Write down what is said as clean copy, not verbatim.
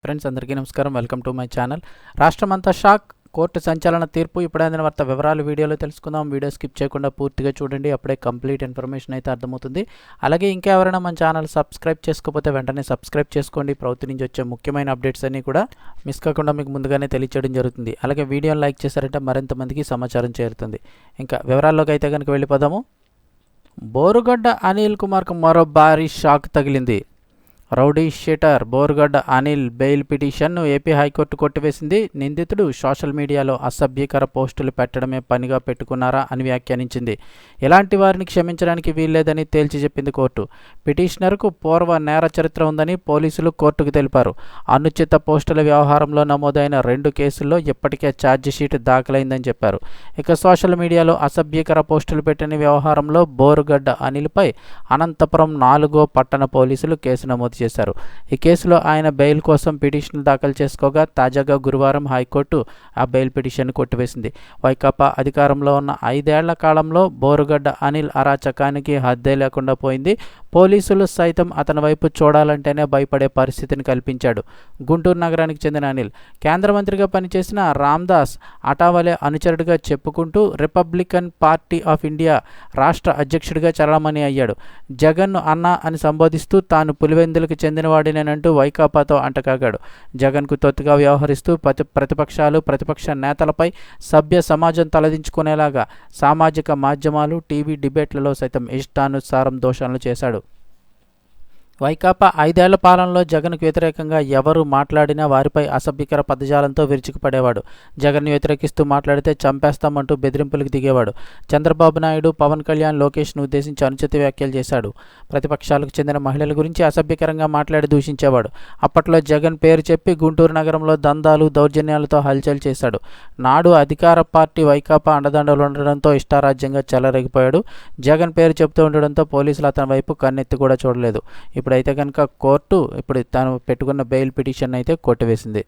Friends అందరికీ నమస్కారం. Welcome to my channel. రాష్ట్రమంతా షాక్. కోర్టు సంచలన తీర్పు. ఇప్పుడు అందిన వార్త వివరాలు వీడియోలో తెలుసుకుందాం. వీడియో స్కిప్ చేయకుండా పూర్తిగా చూడండి. అప్పుడే కంప్లీట్ ఇన్ఫర్మేషన్ అయితే అర్థమవుతుంది. అలాగే ఇంకా ఎవరైనా మన ఛానల్ సబ్స్క్రైబ్ చేసుకోకపోతే వెంటనే సబ్స్క్రైబ్ చేసుకోండి. ప్రభుత్వం నుంచి వచ్చే ముఖ్యమైన అప్డేట్స్ అన్నీ కూడా మిస్ కాకుండా మీకు ముందుగానే తెలియచేయడం జరుగుతుంది. అలాగే వీడియోని లైక్ చేశారంటే మరింత మందికి సమాచారం చేరుతుంది. ఇంకా వివరాల్లోకి అయితే కనుక వెళ్ళిపోదాము. బోరుగడ్డ అనిల్ కుమార్కు మరో భారీ షాక్ తగిలింది. Rowdy sheeter Borugadda Anil bail పిటిషన్ను ఏపీ హైకోర్టు కొట్టివేసింది. నిందితుడు సోషల్ మీడియాలో అసభ్యకర పోస్టులు పెట్టడమే పనిగా పెట్టుకున్నారా అని వ్యాఖ్యానించింది. ఇలాంటి వారిని క్షమించడానికి వీల్లేదని తేల్చి చెప్పింది కోర్టు. పిటిషనర్కు పూర్వ నేర చరిత్ర ఉందని పోలీసులు కోర్టుకు తెలిపారు. అనుచిత పోస్టుల వ్యవహారంలో నమోదైన 2 కేసుల్లో ఇప్పటికే ఛార్జిషీట్ దాఖలైందని చెప్పారు. ఇక సోషల్ మీడియాలో అసభ్యకర పోస్టులు పెట్టిన వ్యవహారంలో బోరుగడ్డ అనిల్పై అనంతపురం 4వ పట్టణ పోలీసులు కేసు నమోదు చేశారు. ఈ కేసులో ఆయన బెయిల్ కోసం పిటిషన్ దాఖలు చేసుకోగా తాజాగా గురువారం హైకోర్టు ఆ బెయిల్ పిటిషన్ కొట్టివేసింది. వైకాపా అధికారంలో ఉన్న 5 ఏళ్ల కాలంలో బోరుగడ్డ అనిల్ అరాచకానికి హద్దే లేకుండా పోయింది. పోలీసులు సైతం అతని వైపు చూడాలంటేనే భయపడే పరిస్థితిని కల్పించాడు. గుంటూరు నగరానికి చెందిన అనిల్ కేంద్ర మంత్రిగా పనిచేసిన రామ్దాస్ అటావలే అనుచరుడిగా చెప్పుకుంటూ రిపబ్లికన్ పార్టీ ఆఫ్ ఇండియా రాష్ట్ర అధ్యక్షుడిగా చలామణి అయ్యాడు. జగన్ను అన్న అని సంబోధిస్తూ తాను పులివెందులకు చెందినవాడినేనంటూ వైకాపాతో అంటకాగాడు. జగన్కు తొత్తుగా వ్యవహరిస్తూ ప్రతిపక్షాలు ప్రతిపక్ష నేతలపై సభ్య సమాజం తలదించుకునేలాగా సామాజిక మాధ్యమాలు టీవీ డిబేట్లలో సైతం ఇష్టానుసారం దోషణలు చేశాడు. వైకాపా 5 ఏళ్ల పాలనలో జగన్కు వ్యతిరేకంగా ఎవరు మాట్లాడినా వారిపై అసభ్యకర పదజాలంతో విరుచుకుపడేవాడు. జగన్ను వ్యతిరేకిస్తూ మాట్లాడితే చంపేస్తామంటూ బెదిరింపులకు దిగేవాడు. చంద్రబాబు నాయుడు, పవన్ కళ్యాణ్, లోకేష్ను ఉద్దేశించి అనుచిత వ్యాఖ్యలు చేశాడు. ప్రతిపక్షాలకు చెందిన మహిళల గురించి అసభ్యకరంగా మాట్లాడి దూషించేవాడు. అప్పట్లో జగన్ పేరు చెప్పి గుంటూరు నగరంలో దందాలు, దౌర్జన్యాలతో హల్చల్ చేశాడు. నాడు అధికార పార్టీ వైకాపా అండదండలు ఉండడంతో ఇష్టారాజ్యంగా చెలరేగిపోయాడు. జగన్ పేరు చెబుతూ ఉండడంతో పోలీసులు అతని వైపు కన్నెత్తి కూడా చూడలేదు. ఇప్పుడైతే కనుక కోర్టు తాను పెట్టుకున్న బెయిల్ పిటిషన్ అయితే కొట్టివేసింది.